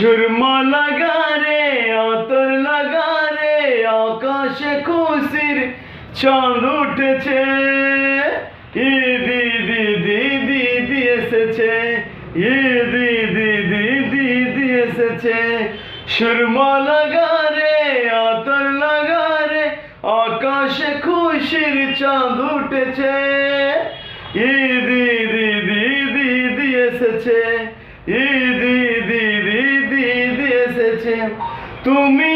সুরমা লাগা রে অতর লাগা রে আকাশে খুশির চাঁদ উঠেছে। ঈদি দিদি দিদি এসেছে, ঈদি দিদি দিদি এসেছে। সুরমা লাগা রে অতর লাগা রে আকাশে খুশির চাঁদ উঠেছে। ঈদি দিদি দিদি এসেছে, ঈদি দিদি দিদি এসেছে। তুমি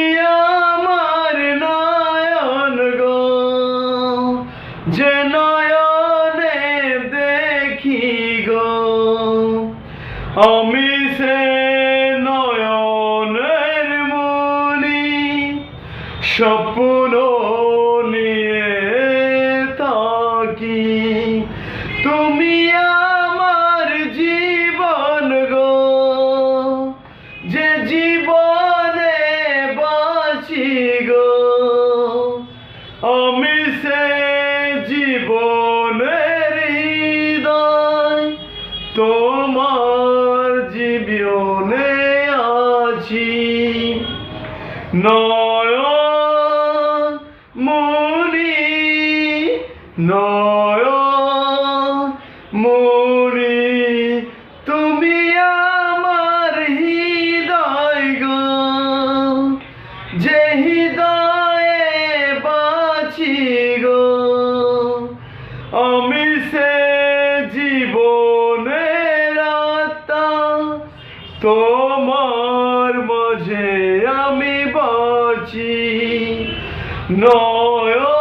আমার নয়ন গো, যে নয়নে দেখি গো, আমি সে নয়নের মনি স্বপ্ন নিয়ে থাকি। তুমি আমার জীবন গো, যে জীবনে বাঁচি গো, আমি সে জীবনের হৃদয় তোমার জীবনে আছি। নয়ন মনি নয়ন মনি, তুমি আমার হৃদয় গো, যে হৃদয়ে বাঁচি গো, আমি সে জীবনের আত্মা, তোমার মাঝে আমি বাঁচি। নয়ন